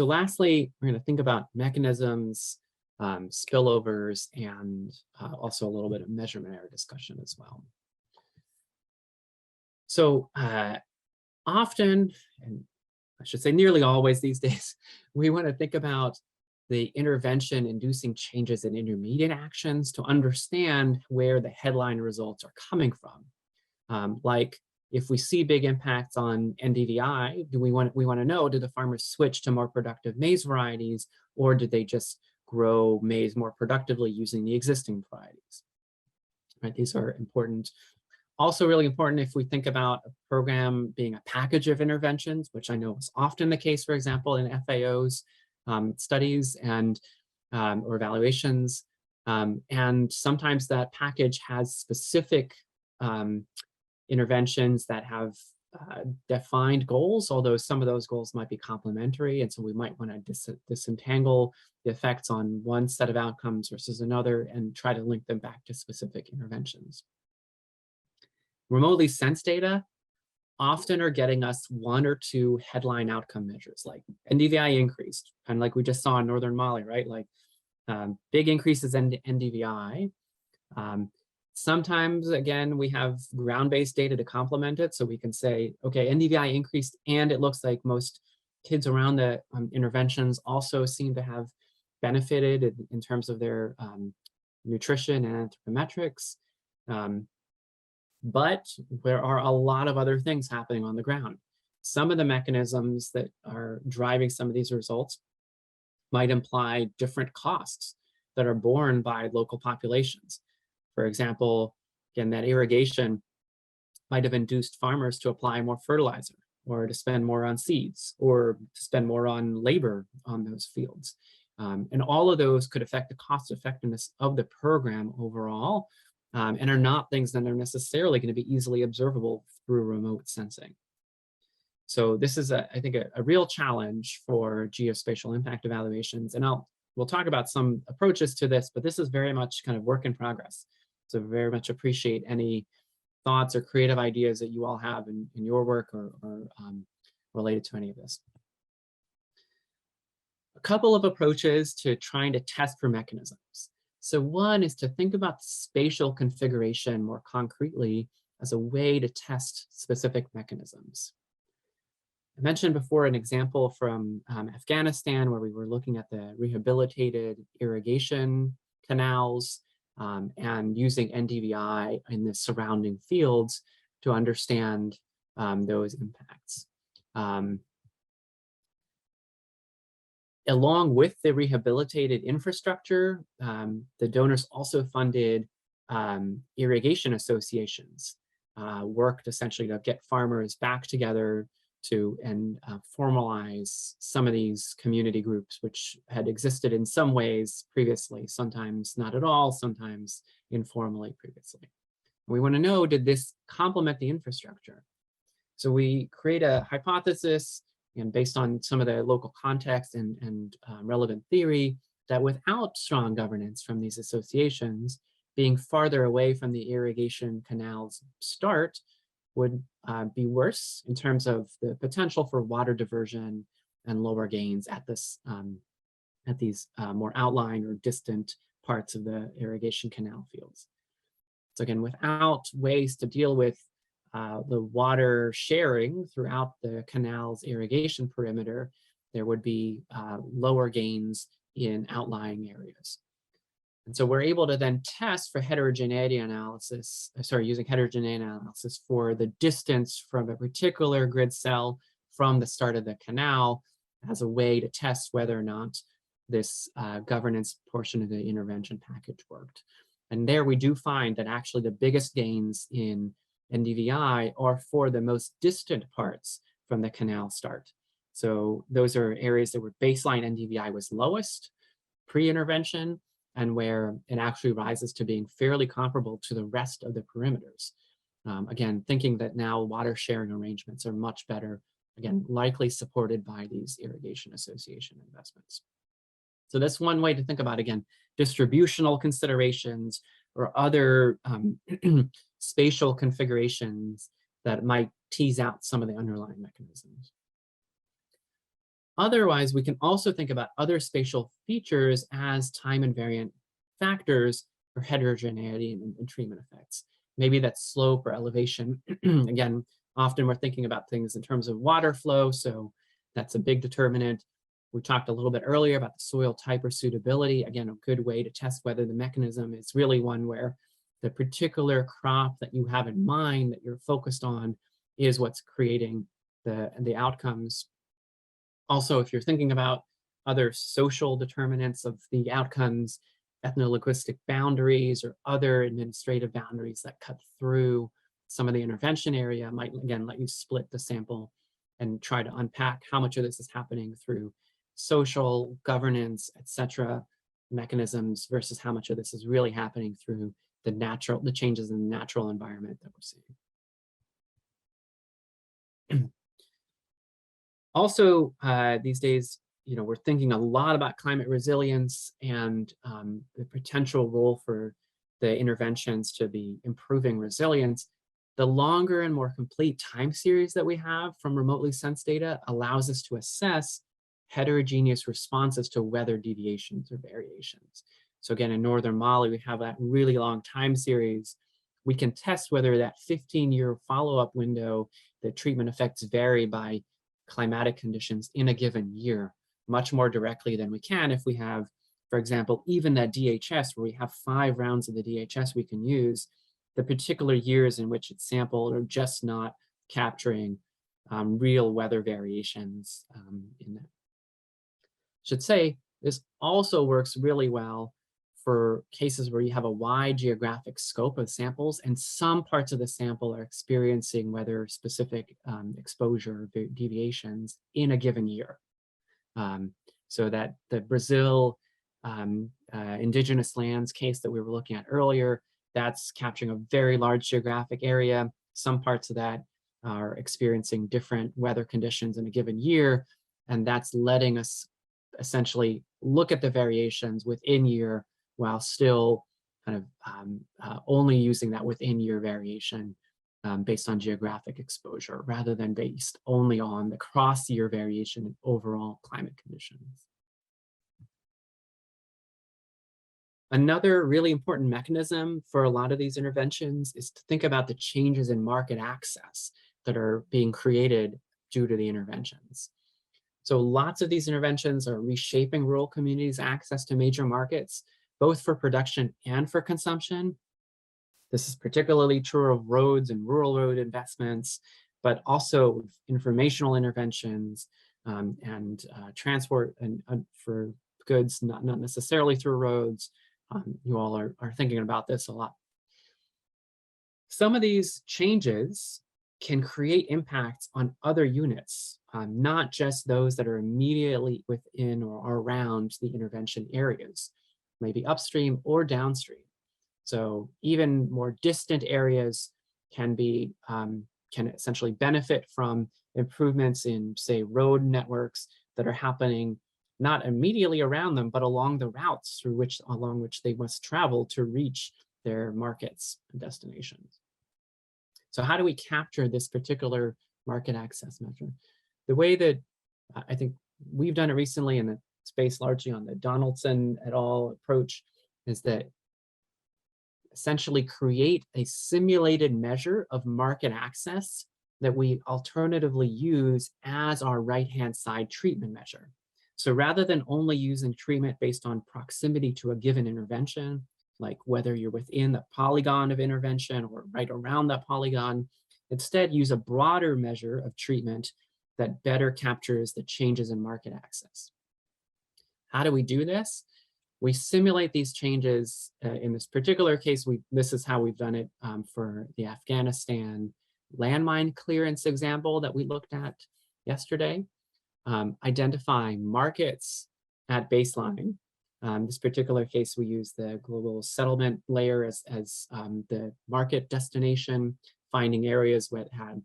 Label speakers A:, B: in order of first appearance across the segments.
A: So lastly, we're going to think about mechanisms, spillovers, and also a little bit of measurement error discussion as well. So often, and I should say nearly always these days, we want to think about the intervention inducing changes in intermediate actions to understand where the headline results are coming from. Like if we see big impacts on NDVI, we want to know, did the farmers switch to more productive maize varieties, or did they just grow maize more productively using the existing varieties? Right, these are important. Also really important if we think about a program being a package of interventions, which I know is often the case, for example, in FAO's studies and or evaluations. And sometimes that package has specific interventions that have defined goals, although some of those goals might be complementary. And so we might want to disentangle the effects on one set of outcomes versus another and try to link them back to specific interventions. Remotely sensed data often are getting us one or two headline outcome measures, like NDVI increased, kind of like we just saw in Northern Mali, right? Like big increases in NDVI. Sometimes, again, we have ground-based data to complement it. So we can say, okay, NDVI increased, and it looks like most kids around the interventions also seem to have benefited in terms of their nutrition and anthropometrics. But there are a lot of other things happening on the ground. Some of the mechanisms that are driving some of these results might imply different costs that are borne by local populations. For example, again, that irrigation might have induced farmers to apply more fertilizer or to spend more on seeds or to spend more on labor on those fields. And all of those could affect the cost effectiveness of the program overall, and are not things that are necessarily going to be easily observable through remote sensing. So this is, I think, a real challenge for geospatial impact evaluations. And we'll talk about some approaches to this, but this is very much kind of work in progress. So very much appreciate any thoughts or creative ideas that you all have in your work or related to any of this. A couple of approaches to trying to test for mechanisms. So one is to think about spatial configuration more concretely as a way to test specific mechanisms. I mentioned before an example from Afghanistan where we were looking at the rehabilitated irrigation canals and using NDVI in the surrounding fields to understand those impacts. Along with the rehabilitated infrastructure, the donors also funded irrigation associations, worked essentially to get farmers back together and formalize some of these community groups, which had existed in some ways previously, sometimes not at all, sometimes informally previously. We want to know, did this complement the infrastructure? So we create a hypothesis, and based on some of the local context and relevant theory, that without strong governance from these associations, being farther away from the irrigation canal's start would be worse in terms of the potential for water diversion and lower gains at these more outlying or distant parts of the irrigation canal fields. So again, without ways to deal with the water sharing throughout the canal's irrigation perimeter, there would be lower gains in outlying areas. And so we're able to then test for heterogeneity analysis, using heterogeneity analysis for the distance from a particular grid cell from the start of the canal as a way to test whether or not this governance portion of the intervention package worked. And there we do find that actually the biggest gains in NDVI are for the most distant parts from the canal start. So those are areas that where baseline NDVI was lowest pre-intervention, and where it actually rises to being fairly comparable to the rest of the perimeters. Again, thinking that now water sharing arrangements are much better, again, likely supported by these irrigation association investments. So that's one way to think about, again, distributional considerations or other spatial configurations that might tease out some of the underlying mechanisms. Otherwise, we can also think about other spatial features as time invariant factors for heterogeneity and treatment effects. Maybe that's slope or elevation. Again, often we're thinking about things in terms of water flow, so that's a big determinant. We talked a little bit earlier about the soil type or suitability. Again, a good way to test whether the mechanism is really one where the particular crop that you have in mind that you're focused on is what's creating the outcomes. Also, if you're thinking about other social determinants of the outcomes, ethnolinguistic boundaries or other administrative boundaries that cut through some of the intervention area might, again, let you split the sample and try to unpack how much of this is happening through social, governance, etc. mechanisms versus how much of this is really happening through the changes in the natural environment that we're seeing. Also, these days, we're thinking a lot about climate resilience and the potential role for the interventions to be improving resilience. The longer and more complete time series that we have from remotely sensed data allows us to assess heterogeneous responses to weather deviations or variations. So again, in northern Mali, we have that really long time series. We can test whether that 15-year follow-up window, the treatment effects vary by climatic conditions in a given year much more directly than we can if we have, for example, even that DHS where we have 5 rounds of the DHS we can use, the particular years in which it's sampled are just not capturing real weather variations in that. Should say, this also works really well for cases where you have a wide geographic scope of samples and some parts of the sample are experiencing weather-specific exposure deviations in a given year. So that the Brazil indigenous lands case that we were looking at earlier, that's capturing a very large geographic area. Some parts of that are experiencing different weather conditions in a given year, and that's letting us essentially look at the variations within year while still kind of only using that within year variation based on geographic exposure rather than based only on the cross-year variation in overall climate conditions. Another really important mechanism for a lot of these interventions is to think about the changes in market access that are being created due to the interventions. So lots of these interventions are reshaping rural communities' access to major markets, both for production and for consumption. This is particularly true of roads and rural road investments, but also informational interventions and transport and for goods, not necessarily through roads. You all are thinking about this a lot. Some of these changes can create impacts on other units, not just those that are immediately within or around the intervention areas, maybe upstream or downstream. So even more distant areas can essentially benefit from improvements in, say, road networks that are happening not immediately around them, but along the routes along which they must travel to reach their markets and destinations. So how do we capture this particular market access measure? The way that I think we've done it recently, and it's based largely on the Donaldson et al. Approach, is that essentially create a simulated measure of market access that we alternatively use as our right-hand side treatment measure. So rather than only using treatment based on proximity to a given intervention, like whether you're within the polygon of intervention or right around that polygon, instead use a broader measure of treatment that better captures the changes in market access. How do we do this? We simulate these changes. In this particular case, this is how we've done it for the Afghanistan landmine clearance example that we looked at yesterday. Identifying markets at baseline. This particular case, we use the global settlement layer as the market destination, finding areas that had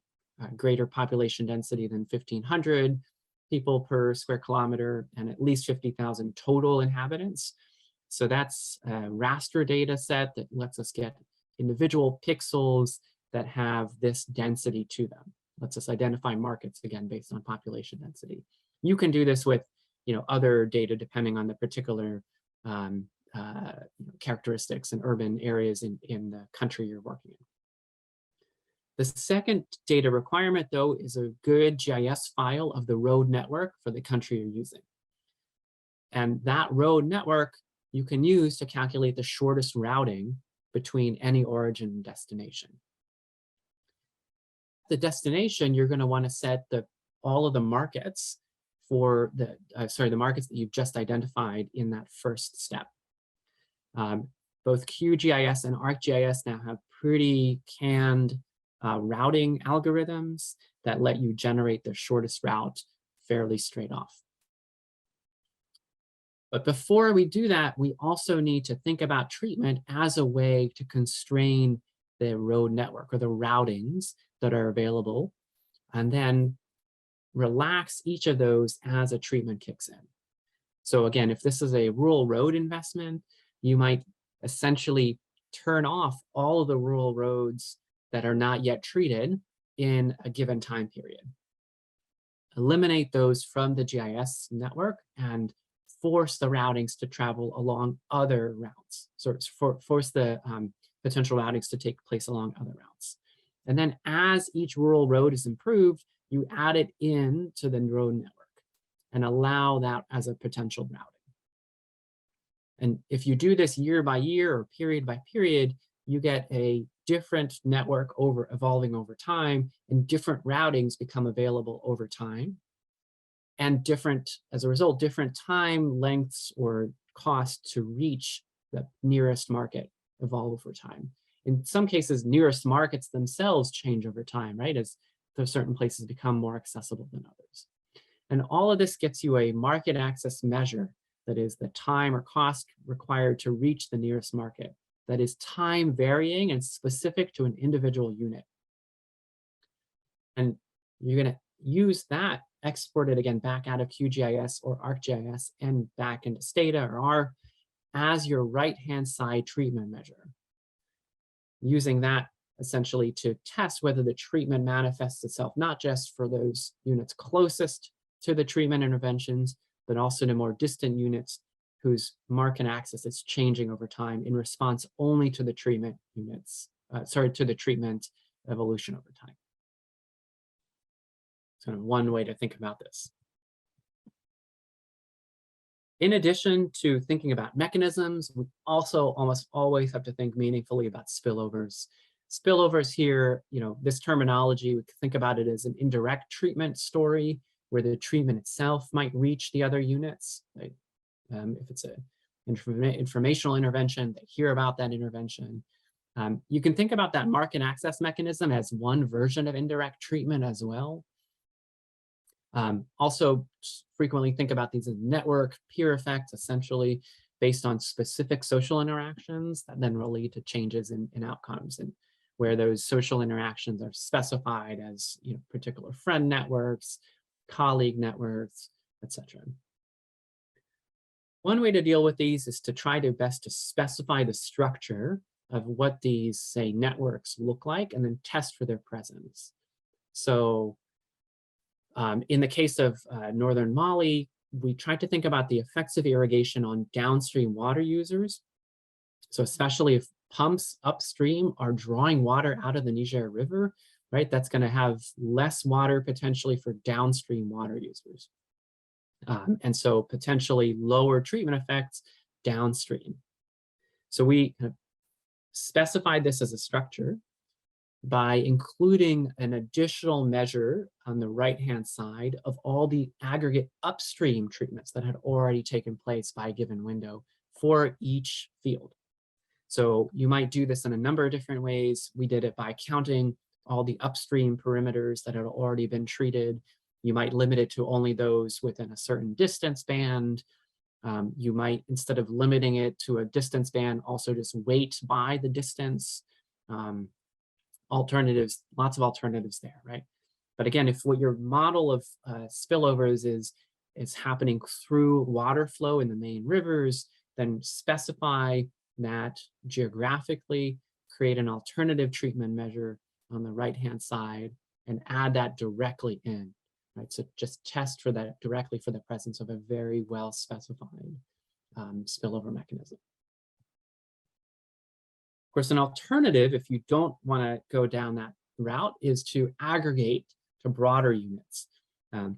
A: greater population density than 1,500 people per square kilometer and at least 50,000 total inhabitants. So that's a raster data set that lets us get individual pixels that have this density to them. Lets us identify markets, again, based on population density. You can do this with other data depending on the particular characteristics in urban areas in the country you're working in. The second data requirement, though, is a good GIS file of the road network for the country you're using. And that road network you can use to calculate the shortest routing between any origin and destination. The destination, you're going to want to set all of the markets for the markets that you've just identified in that first step. Both QGIS and ArcGIS now have pretty canned routing algorithms that let you generate the shortest route fairly straight off. But before we do that, we also need to think about treatment as a way to constrain the road network or the routings that are available, and then relax each of those as a treatment kicks in. So again, if this is a rural road investment, you might essentially turn off all of the rural roads that are not yet treated in a given time period. Eliminate those from the GIS network and force the routings to travel along other routes. So force the potential routings to take place along other routes. And then as each rural road is improved, you add it in to the road network and allow that as a potential routing. And if you do this year by year or period by period, you get a different network evolving over time, and different routings become available over time. And as a result, different time lengths or cost to reach the nearest market evolve over time. In some cases, nearest markets themselves change over time, right? As certain places become more accessible than others. And all of this gets you a market access measure, that is the time or cost required to reach the nearest market, that is time varying and specific to an individual unit. And you're going to use that, export it again back out of QGIS or ArcGIS and back into Stata or R as your right-hand side treatment measure. Using that essentially to test whether the treatment manifests itself, not just for those units closest to the treatment interventions, but also to more distant units whose market access is changing over time in response only to the treatment to the treatment evolution over time. It's kind of one way to think about this. In addition to thinking about mechanisms, we also almost always have to think meaningfully about spillovers. Spillovers here, this terminology, we could think about it as an indirect treatment story where the treatment itself might reach the other units. Right? If it's an informational intervention, they hear about that intervention. You can think about that market access mechanism as one version of indirect treatment as well. Also frequently think about these as network peer effects, essentially based on specific social interactions that then will lead to changes in outcomes, and where those social interactions are specified as particular friend networks, colleague networks, etc. One way to deal with these is to try to best to specify the structure of what these, say, networks look like, and then test for their presence. So in the case of northern Mali, we tried to think about the effects of irrigation on downstream water users. So especially if pumps upstream are drawing water out of the Niger River, right, that's going to have less water potentially for downstream water users. And so potentially lower treatment effects downstream. So we specified this as a structure by including an additional measure on the right-hand side of all the aggregate upstream treatments that had already taken place by a given window for each field. So you might do this in a number of different ways. We did it by counting all the upstream perimeters that had already been treated. You might limit it to only those within a certain distance band. You might, instead of limiting it to a distance band, also just weight by the distance. Alternatives, lots of alternatives there, right? But again, if what your model of spillovers is happening through water flow in the main rivers, then specify that geographically, create an alternative treatment measure on the right-hand side, and add that directly in. right? So just test for that directly for the presence of a very well specified spillover mechanism. Of course, an alternative, if you don't want to go down that route, is to aggregate to broader units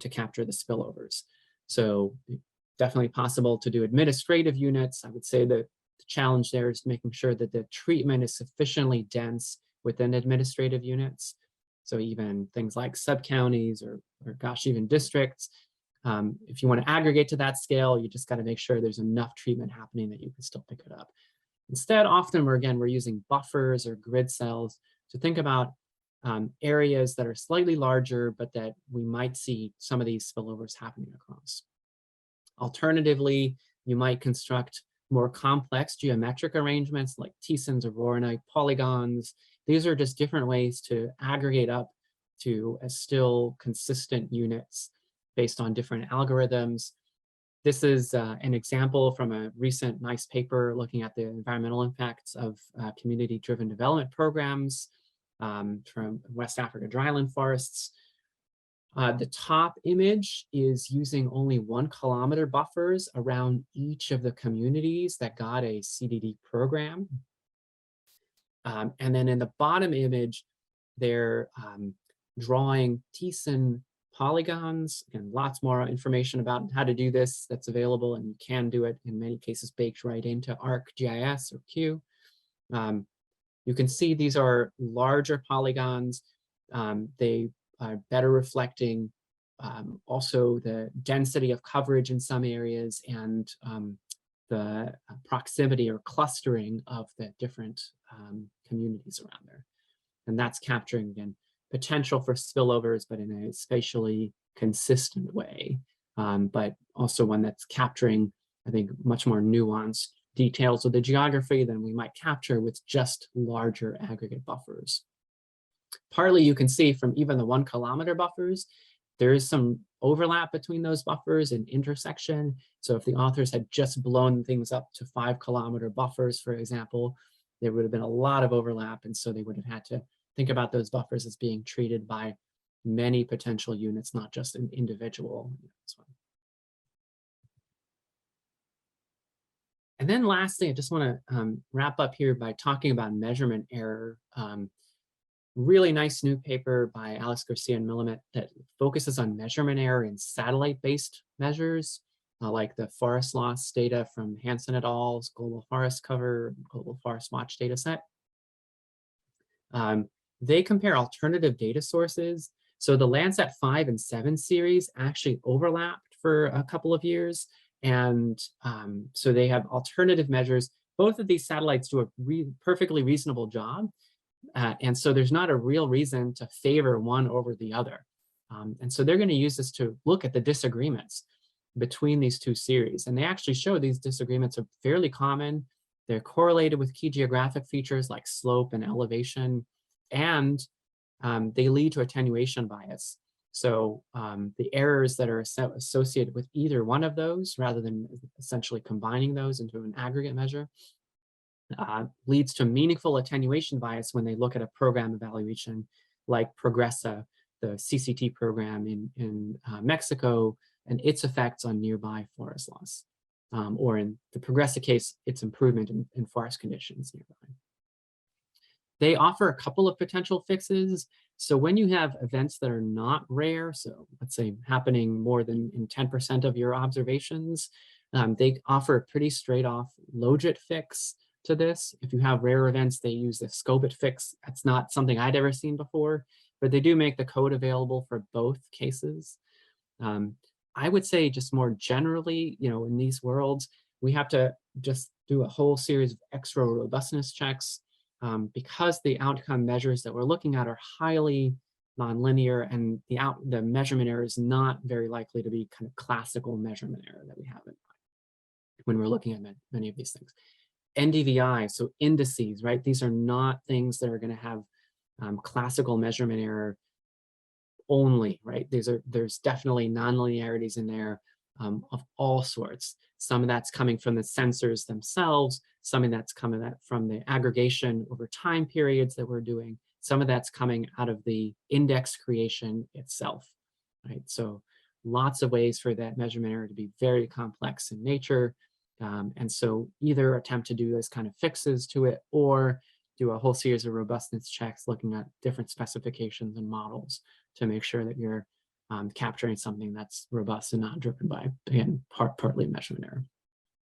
A: to capture the spillovers. So definitely possible to do administrative units. I would say that the challenge there is making sure that the treatment is sufficiently dense within administrative units. So even things like sub-counties or gosh, even districts. If you want to aggregate to that scale, you just got to make sure there's enough treatment happening that you can still pick it up. Instead, often we're using buffers or grid cells to think about areas that are slightly larger, but that we might see some of these spillovers happening across. Alternatively, you might construct more complex geometric arrangements like Thiessens or Voronoi polygons. These are just different ways to aggregate up to a still consistent units based on different algorithms. This is an example from a recent nice paper looking at the environmental impacts of community-driven development programs from West Africa dryland forests. The top image is using only 1 kilometer buffers around each of the communities that got a CDD program. And then in the bottom image, they're drawing Thiessen polygons, and lots more information about how to do this that's available, and you can do it in many cases baked right into ArcGIS or Q. You can see these are larger polygons. They are better reflecting also the density of coverage in some areas and the proximity or clustering of the different communities around there. And that's capturing, again, potential for spillovers, but in a spatially consistent way, but also one that's capturing, I think, much more nuanced details of the geography than we might capture with just larger aggregate buffers. Partly you can see from even the 1 kilometer buffers, there is some overlap between those buffers and intersection. So if the authors had just blown things up to 5 kilometer buffers, for example, there would have been a lot of overlap. And so they would have had to think about those buffers as being treated by many potential units, not just an individual. And then lastly, I just want to wrap up here by talking about measurement error. Really nice new paper by Alex Garcia and Millimet that focuses on measurement error in satellite-based measures, like the forest loss data from Hansen et al.'s Global Forest Cover, Global Forest Watch data set. They compare alternative data sources. So the Landsat 5 and 7 series actually overlapped for a couple of years. And so they have alternative measures. Both of these satellites do a perfectly reasonable job. And so there's not a real reason to favor one over the other. And so they're going to use this to look at the disagreements between these two series. And they actually show these disagreements are fairly common. They're correlated with key geographic features like slope and elevation, and they lead to attenuation bias. So the errors that are associated with either one of those, rather than essentially combining those into an aggregate measure, leads to meaningful attenuation bias when they look at a program evaluation like Progressa, the CCT program in Mexico, and its effects on nearby forest loss. Or in the Progressa case, its improvement in forest conditions nearby. They offer a couple of potential fixes. So when you have events that are not rare, so let's say happening more than in 10% of your observations, they offer a pretty straight off logit fix to this. If you have rare events, they use the scobit fix. That's not something I'd ever seen before, but they do make the code available for both cases. I would say just more generally, in these worlds, we have to just do a whole series of extra robustness checks because the outcome measures that we're looking at are highly nonlinear, and the measurement error is not very likely to be kind of classical measurement error that we have in mind when we're looking at many of these things. NDVI, so indices, right? These are not things that are going to have classical measurement error only, right? There's definitely nonlinearities in there of all sorts. Some of that's coming from the sensors themselves, some of that's coming from the aggregation over time periods that we're doing, some of that's coming out of the index creation itself. right? So lots of ways for that measurement error to be very complex in nature. And so either attempt to do this kind of fixes to it or do a whole series of robustness checks looking at different specifications and models to make sure that you're capturing something that's robust and not driven by, again, partly measurement error.